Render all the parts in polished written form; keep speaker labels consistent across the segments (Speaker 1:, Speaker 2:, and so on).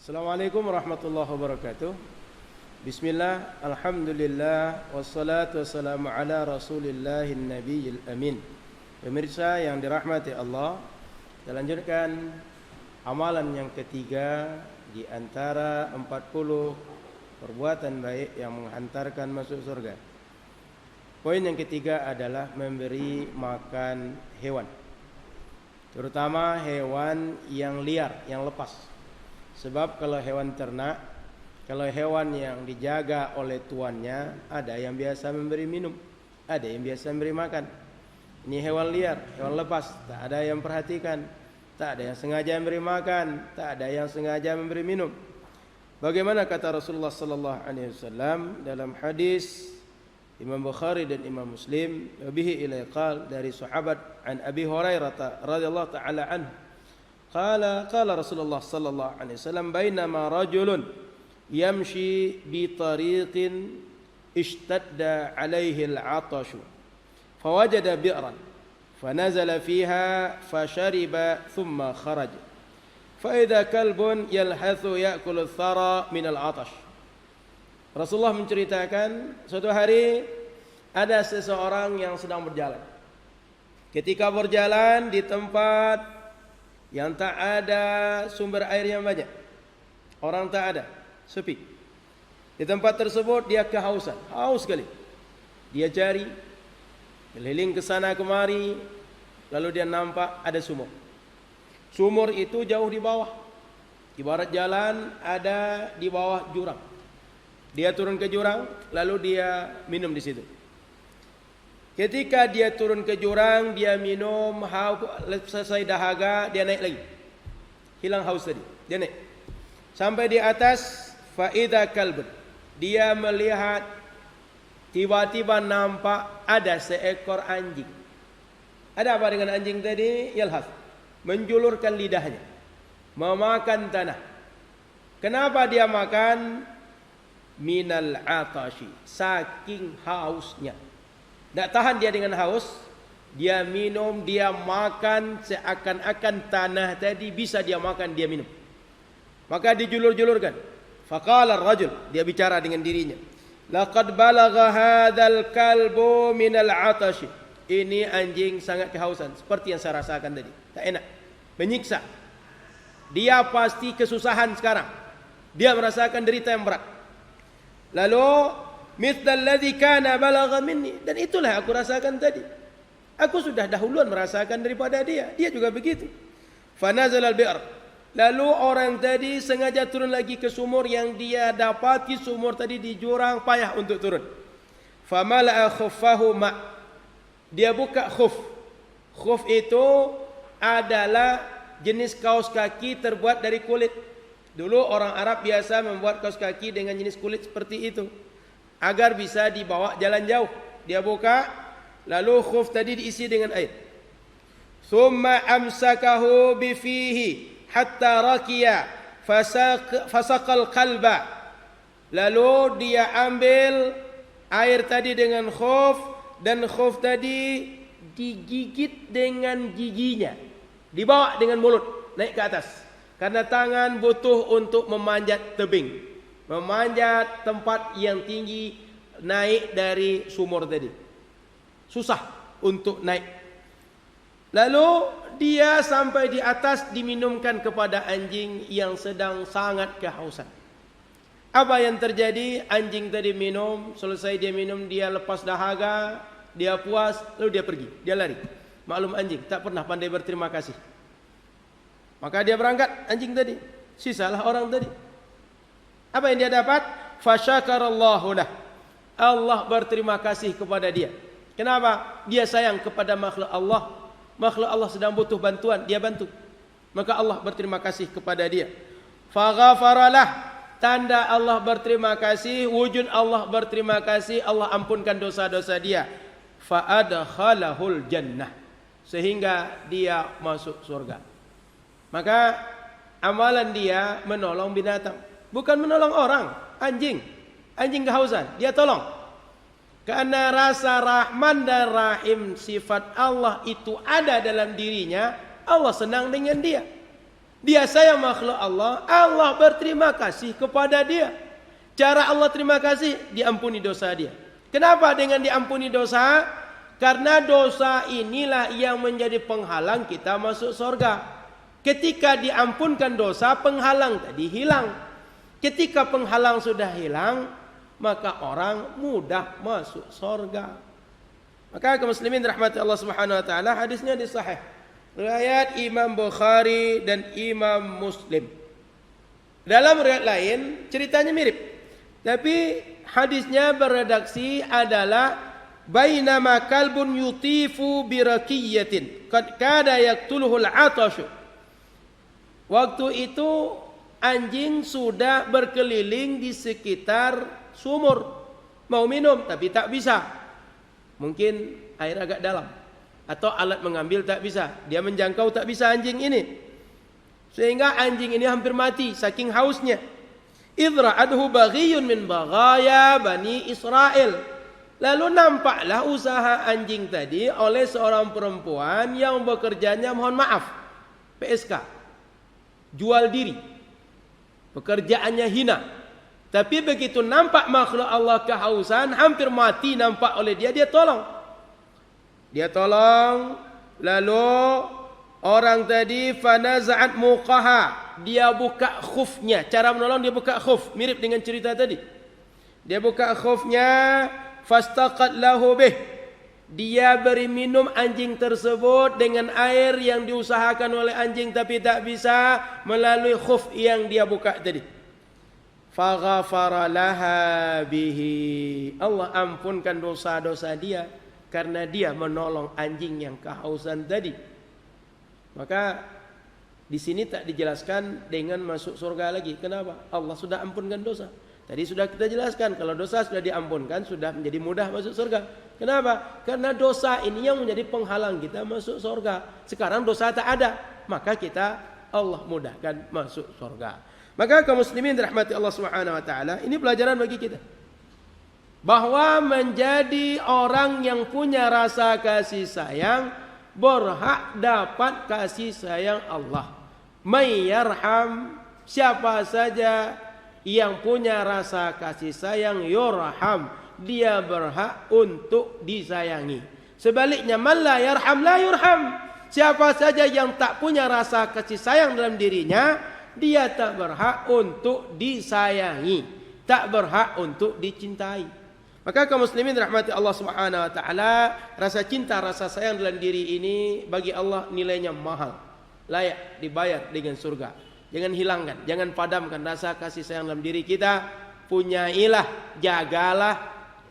Speaker 1: Assalamualaikum warahmatullahi wabarakatuh. Bismillah, alhamdulillah, wassalatu wassalamu ala rasulillahin nabiyil amin. Pemirsa yang dirahmati Allah, kita lanjutkan amalan yang ketiga di antara 40 perbuatan baik yang menghantarkan masuk surga. Poin yang ketiga adalah memberi makan hewan, terutama hewan yang liar, yang lepas. Sebab kalau hewan ternak, kalau hewan yang dijaga oleh tuannya, ada yang biasa memberi minum, ada yang biasa memberi makan. Ini hewan liar, hewan lepas, tak ada yang perhatikan, tak ada yang sengaja memberi makan, tak ada yang sengaja memberi minum. Bagaimana kata Rasulullah sallallahu alaihi wasallam dalam hadis Imam Bukhari dan Imam Muslim, bihi ilai qal, dari sahabat an Abi Hurairah radhiyallahu taala anhu, qala Rasulullah sallallahu alaihi wasallam, bainama rajulun yamshi bi tariqin ishtadda alaihi al-'atash fawajada bi'ran fanazala fiha fashariba thumma kharaja fa idza kalbun yalhathu ya'kulu ath-thara min al-'atash. Rasulullah menceritakan suatu hari ada seseorang yang sedang berjalan. Ketika berjalan di tempat yang tak ada sumber air yang banyak, orang tak ada, sepi. Di tempat tersebut dia kehausan, haus sekali. Dia cari, keliling ke sana kemari, lalu dia nampak ada sumur. Sumur itu jauh di bawah, ibarat jalan ada di bawah jurang. Dia turun ke jurang, lalu dia minum di situ. Ketika dia turun ke jurang, dia minum, selesai dahaga, dia naik lagi. Hilang haus tadi, dia naik. Sampai di atas, faida kalbun. Dia melihat, tiba-tiba nampak ada seekor anjing. Ada apa dengan anjing tadi? Yalhath, menjulurkan lidahnya, memakan tanah. Kenapa dia makan? Minal atashi, saking hausnya. Tak tahan dia dengan haus, dia minum, dia makan, seakan-akan tanah tadi bisa dia makan, dia minum. Maka dijulur-julurkan. Faqala ar-rajul, dia bicara dengan dirinya, laqad balagha hadzal kalbu minal atashi. Ini anjing sangat kehausan, seperti yang saya rasakan tadi. Tak enak, menyiksa. Dia pasti kesusahan sekarang. Dia merasakan derita yang berat. Lalu mithlal ladzi kana balagha minni, dan itulah aku rasakan tadi. Aku sudah dahuluan merasakan daripada dia. Dia juga begitu. Fanazal al-bi'r. Lalu orang tadi sengaja turun lagi ke sumur yang dia dapati. Sumur tadi di jurang, payah untuk turun. Famala'a khuffahu ma'. Dia buka khuf. Khuf itu adalah jenis kaos kaki terbuat dari kulit. Dulu orang Arab biasa membuat kaos kaki dengan jenis kulit seperti itu, agar bisa dibawa jalan jauh. Dia buka, lalu khuf tadi diisi dengan air. Thumma amsakahu bifihi hatta rakiya fasaqal qalba. Lalu dia ambil air tadi dengan khuf, dan khuf tadi digigit dengan giginya, dibawa dengan mulut naik ke atas. Karena tangan butuh untuk memanjat tebing, memanjat tempat yang tinggi, naik dari sumur tadi. Susah untuk naik. Lalu dia sampai di atas, diminumkan kepada anjing yang sedang sangat kehausan. Apa yang terjadi? Anjing tadi minum, selesai dia minum, dia lepas dahaga, dia puas, lalu dia pergi, dia lari. Maklum anjing tak pernah pandai berterima kasih. Maka dia berangkat, anjing tadi. Sisalah orang tadi. Apa yang dia dapat? Fasyakarallahu lah. Allah berterima kasih kepada dia. Kenapa? Dia sayang kepada makhluk Allah. Makhluk Allah sedang butuh bantuan, dia bantu. Maka Allah berterima kasih kepada dia. Faghafaralah. Tanda Allah berterima kasih, wujud Allah berterima kasih, Allah ampunkan dosa-dosa dia. Fa'adkhalahul jannah. Sehingga dia masuk surga. Maka amalan dia menolong binatang, bukan menolong orang. Anjing kehausan, dia tolong. Karena rasa Rahman dan Rahim, sifat Allah itu ada dalam dirinya, Allah senang dengan dia. Dia sayang makhluk Allah, Allah berterima kasih kepada dia. Cara Allah terima kasih, diampuni dosa dia. Kenapa dengan diampuni dosa? Karena dosa inilah yang menjadi penghalang kita masuk surga. Ketika diampunkan dosa, penghalang tadi hilang. Ketika penghalang sudah hilang, maka orang mudah masuk surga. Maka kaum muslimin rahmati Allah Subhanahu wa taala, hadisnya di sahih riwayat Imam Bukhari dan Imam Muslim. Dalam riwayat lain ceritanya mirip, tapi hadisnya beredaksi adalah bainama kalbun yutifu biraqiyatin qad kada yaqtuluhu al-'atash. Waktu itu anjing sudah berkeliling di sekitar sumur, mau minum tapi tak bisa. Mungkin air agak dalam atau alat mengambil tak bisa, dia menjangkau tak bisa anjing ini, sehingga anjing ini hampir mati saking hausnya. Idra'adhu baghiyun min baghaya Bani Israel. Lalu nampaklah usaha anjing tadi oleh seorang perempuan yang bekerjanya, mohon maaf, PSK, jual diri, pekerjaannya hina. Tapi begitu nampak makhluk Allah kehausan, hampir mati nampak oleh dia, dia tolong. Dia tolong, lalu orang tadi fanaza'at muqaha, dia buka khufnya. Cara menolong dia buka khuf, mirip dengan cerita tadi. Dia buka khufnya, fastaqat lahu bih. Dia beri minum anjing tersebut dengan air yang diusahakan oleh anjing tapi tak bisa melalui khuf yang dia buka tadi. Faghafara laha bihi. Allah ampunkan dosa-dosa dia karena dia menolong anjing yang kehausan tadi. Maka di sini tak dijelaskan dengan masuk surga lagi. Kenapa? Allah sudah ampunkan dosa. Tadi sudah kita jelaskan kalau dosa sudah diampunkan sudah menjadi mudah masuk surga. Kenapa? Karena dosa ini yang menjadi penghalang kita masuk surga. Sekarang dosa tak ada, maka kita Allah mudahkan masuk surga. Maka kaum muslimin dirahmati Allah Subhanahu wa taala, ini pelajaran bagi kita bahwa menjadi orang yang punya rasa kasih sayang berhak dapat kasih sayang Allah. May yarham, siapa saja yang punya rasa kasih sayang, yurham, dia berhak untuk disayangi. Sebaliknya, man la yarham la yurham, siapa saja yang tak punya rasa kasih sayang dalam dirinya, dia tak berhak untuk disayangi, tak berhak untuk dicintai. Maka kaum muslimin rahmati Allah Subhanahu wa taala, rasa cinta, rasa sayang dalam diri ini bagi Allah nilainya mahal, layak dibayar dengan surga. Jangan hilangkan, jangan padamkan rasa kasih sayang dalam diri kita. Punyailah, jagalah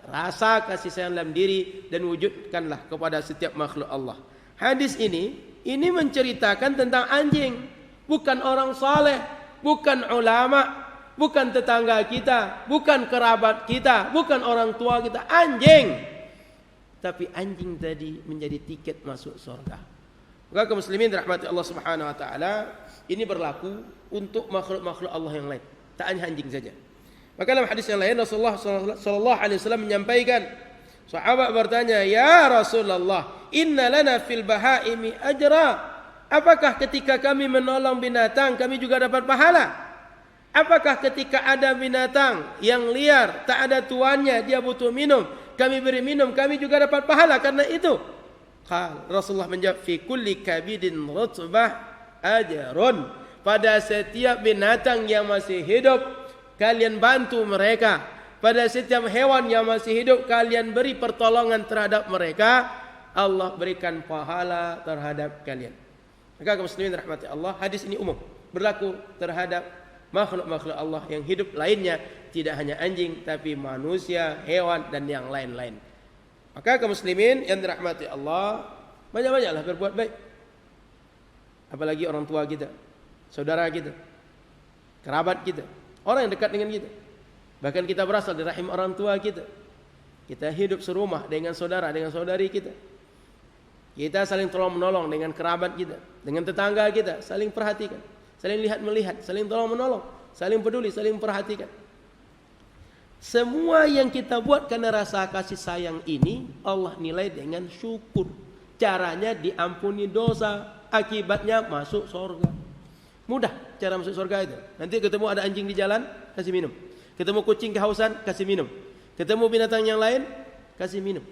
Speaker 1: rasa kasih sayang dalam diri dan wujudkanlah kepada setiap makhluk Allah. Hadis ini menceritakan tentang anjing. Bukan orang saleh, bukan ulama, bukan tetangga kita, bukan kerabat kita, bukan orang tua kita, anjing. Tapi anjing tadi menjadi tiket masuk surga. Maka kaum muslimin rahmati Allah Subhanahu wa taala, ini berlaku untuk makhluk-makhluk Allah yang lain, tak hanya anjing saja. Maka dalam hadis yang lain Rasulullah sallallahu alaihi wasallam menyampaikan, sahabat bertanya, "Ya Rasulullah, inna lana fil bahaimi ajra." Apakah ketika kami menolong binatang kami juga dapat pahala? Apakah ketika ada binatang yang liar, tak ada tuannya, dia butuh minum, kami beri minum, kami juga dapat pahala karena itu? Rasulullah menjawab, fi kulli kabidin rutbah ajrun. Pada setiap binatang yang masih hidup, kalian bantu mereka. Pada setiap hewan yang masih hidup, kalian beri pertolongan terhadap mereka, Allah berikan pahala terhadap kalian. Maka kaum muslimin rahmati Allah, hadis ini umum, berlaku terhadap makhluk-makhluk Allah yang hidup lainnya, tidak hanya anjing tapi manusia, hewan dan yang lain-lain. Maka kaum muslimin yang dirahmati Allah, banyak-banyaklah berbuat baik. Apalagi orang tua kita, saudara kita, kerabat kita, orang yang dekat dengan kita. Bahkan kita berasal dari rahim orang tua kita. Kita hidup serumah dengan saudara, dengan saudari kita. Kita saling tolong menolong dengan kerabat kita, dengan tetangga kita, saling perhatikan, saling lihat melihat, saling tolong menolong, saling peduli, saling perhatikan. Semua yang kita buat karena rasa kasih sayang ini Allah nilai dengan syukur. Caranya diampuni dosa, akibatnya masuk surga. Mudah cara masuk surga itu. Nanti ketemu ada anjing di jalan, kasih minum. Ketemu kucing kehausan, kasih minum. Ketemu binatang yang lain, kasih minum.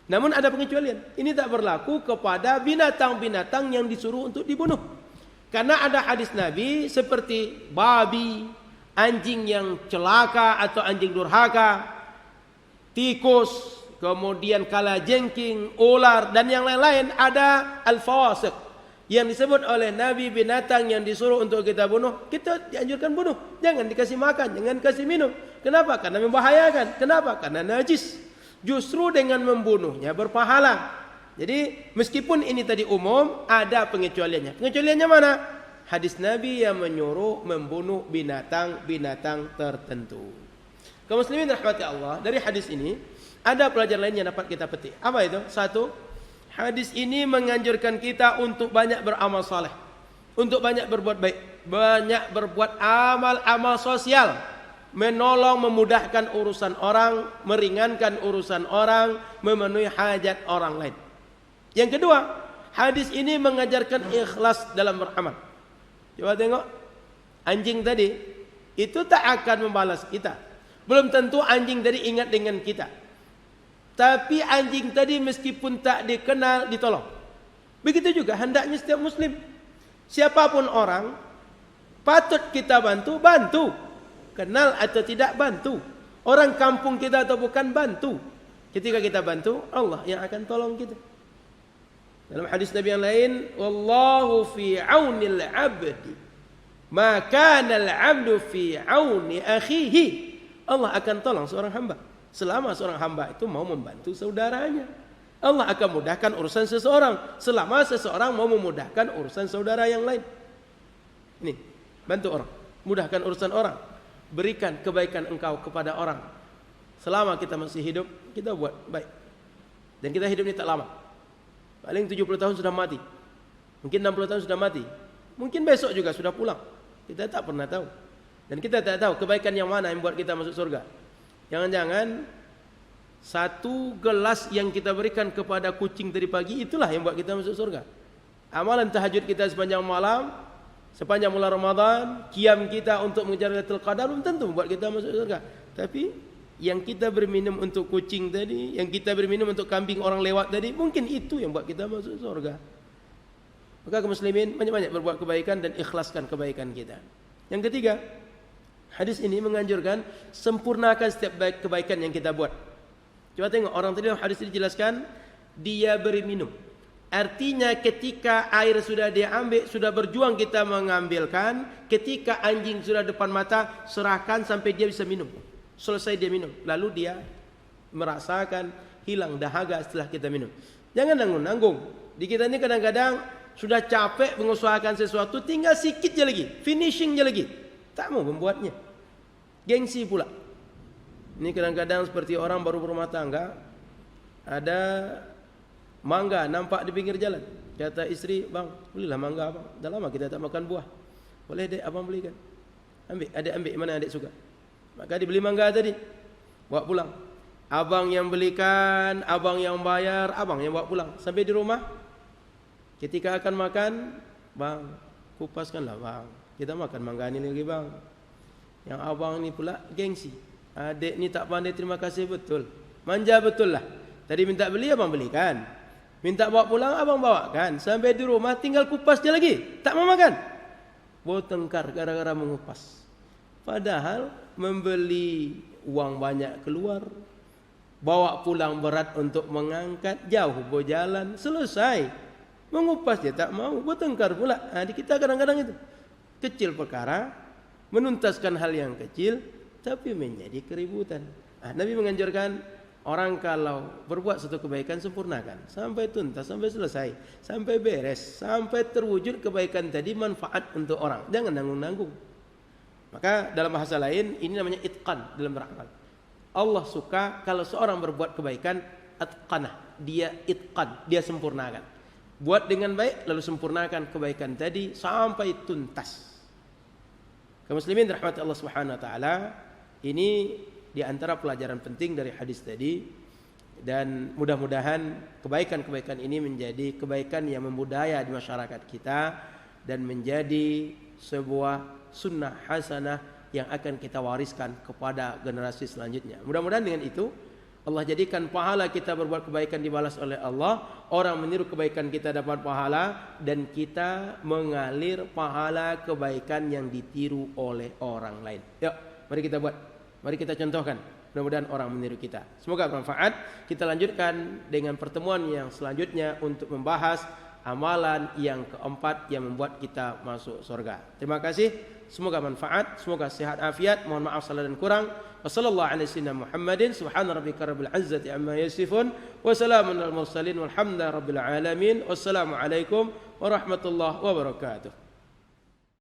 Speaker 1: Namun ada pengecualian. Ini tak berlaku kepada binatang-binatang yang disuruh untuk dibunuh. Karena ada hadis Nabi seperti babi, anjing yang celaka atau anjing durhaka, tikus, kemudian kalajengking, ular dan yang lain-lain. Ada al-fawasiq yang disebut oleh Nabi binatang yang disuruh untuk kita bunuh, kita dianjurkan bunuh. Jangan dikasih makan, jangan kasih minum. Kenapa? Karena membahayakan. Kenapa? Karena najis. Justru dengan membunuhnya berpahala. Jadi meskipun ini tadi umum, ada pengecualiannya. Pengecualiannya mana? Hadis Nabi yang menyuruh membunuh binatang-binatang tertentu. Kaum muslimin rahmati Allah, dari hadis ini ada pelajaran lain yang dapat kita petik. Apa itu? Satu, hadis ini menganjurkan kita untuk banyak beramal saleh, untuk banyak berbuat baik, banyak berbuat amal-amal sosial, menolong, memudahkan urusan orang, meringankan urusan orang, memenuhi hajat orang lain. Yang kedua, hadis ini mengajarkan ikhlas dalam beramal. Coba tengok, anjing tadi itu tak akan membalas kita. Belum tentu anjing tadi ingat dengan kita. Tapi anjing tadi meskipun tak dikenal, ditolong. Begitu juga hendaknya setiap muslim. Siapapun orang, patut kita bantu, bantu. Kenal atau tidak, bantu. Orang kampung kita atau bukan, bantu. Ketika kita bantu, Allah yang akan tolong kita. Dalam hadis Nabi yang lain, wallahu fi aunil abdi, ma kana al-abdu fi auni akhihi. Allah akan tolong seorang hamba selama seorang hamba itu mau membantu saudaranya. Allah akan mudahkan urusan seseorang selama seseorang mau memudahkan urusan saudara yang lain. Ini, bantu orang, mudahkan urusan orang, berikan kebaikan engkau kepada orang. Selama kita masih hidup, kita buat baik. Dan kita hidup ini tak lama. Paling 70 tahun sudah mati. Mungkin 60 tahun sudah mati. Mungkin besok juga sudah pulang. Kita tak pernah tahu. Dan kita tak tahu kebaikan yang mana yang buat kita masuk surga. Jangan-jangan satu gelas yang kita berikan kepada kucing tadi pagi, itulah yang buat kita masuk surga. Amalan tahajud kita sepanjang malam, sepanjang bulan Ramadan, qiyam kita untuk mengejar Lailatul Qadar belum tentu membuat kita masuk surga. Tapi yang kita berminum untuk kucing tadi, yang kita berminum untuk kambing orang lewat tadi, mungkin itu yang buat kita masuk surga. Maka kaum muslimin banyak-banyak berbuat kebaikan dan ikhlaskan kebaikan kita. Yang ketiga, hadis ini menganjurkan sempurnakan setiap kebaikan yang kita buat. Coba tengok orang tadi dalam hadis ini dijelaskan dia beri minum. Artinya ketika air sudah dia ambil, sudah berjuang kita mengambilkan. Ketika anjing sudah depan mata, serahkan sampai dia bisa minum. Selesai dia minum, lalu dia merasakan hilang dahaga setelah kita minum. Jangan nanggung-nanggung. Di kita ini kadang-kadang sudah capek mengusahakan sesuatu, tinggal sikit je lagi, finishing je lagi, tak mau membuatnya. Gengsi pula. Ini kadang-kadang seperti orang baru berumah tangga, ada mangga nampak di pinggir jalan. Kata istri, bang, belilah mangga abang. Dah lama kita tak makan buah. Boleh dek abang belikan. Ambil mana adik suka. Maka dibeli mangga tadi, bawa pulang. Abang yang belikan, abang yang bayar, abang yang bawa pulang. Sampai di rumah, ketika akan makan, bang, kupaskanlah bang. Kita makan mangga ini lagi bang. Yang abang ini pula gengsi. Adik ni tak pandai terima kasih betul. Manja betul lah. Tadi minta beli, abang belikan. Minta bawa pulang, abang bawakan. Sampai di rumah tinggal kupas dia lagi. Tak mau makan. Bertengkar gara-gara mengupas. Padahal membeli uang banyak keluar. Bawa pulang berat untuk mengangkat. Jauh berjalan. Selesai. Mengupas dia tak mau. Bertengkar pula. Di kita kadang-kadang itu. Kecil perkara. Menuntaskan hal yang kecil. Tapi menjadi keributan. Nabi menganjurkan orang kalau berbuat satu kebaikan sempurnakan sampai tuntas, sampai selesai, sampai beres, sampai terwujud kebaikan tadi manfaat untuk orang. Jangan nanggung-nanggung. Maka dalam bahasa lain ini namanya itqan dalam beramal. Allah suka kalau seorang berbuat kebaikan atqanah, dia itqan, dia sempurnakan. Buat dengan baik lalu sempurnakan kebaikan tadi sampai tuntas. Kaum muslimin rahmati Allah Subhanahu wa taala, ini di antara pelajaran penting dari hadis tadi, dan mudah-mudahan kebaikan-kebaikan ini menjadi kebaikan yang membudaya di masyarakat kita dan menjadi sebuah sunnah hasanah yang akan kita wariskan kepada generasi selanjutnya. Mudah-mudahan dengan itu Allah jadikan pahala kita berbuat kebaikan dibalas oleh Allah, orang meniru kebaikan kita dapat pahala, dan kita mengalir pahala kebaikan yang ditiru oleh orang lain. Yuk, mari kita buat, mari kita contohkan. Mudah-mudahan orang meniru kita. Semoga bermanfaat. Kita lanjutkan dengan pertemuan yang selanjutnya untuk membahas amalan yang keempat yang membuat kita masuk surga. Terima kasih. Semoga manfaat, semoga sehat afiat. Mohon maaf salah dan kurang. Wassallallahu ala sayyidina Muhammadin subhana rabbika rabbil izzati amma yasifun wa salamun alal mursalin walhamdulillahi rabbil alamin. Wassalamu alaikum warahmatullahi wabarakatuh.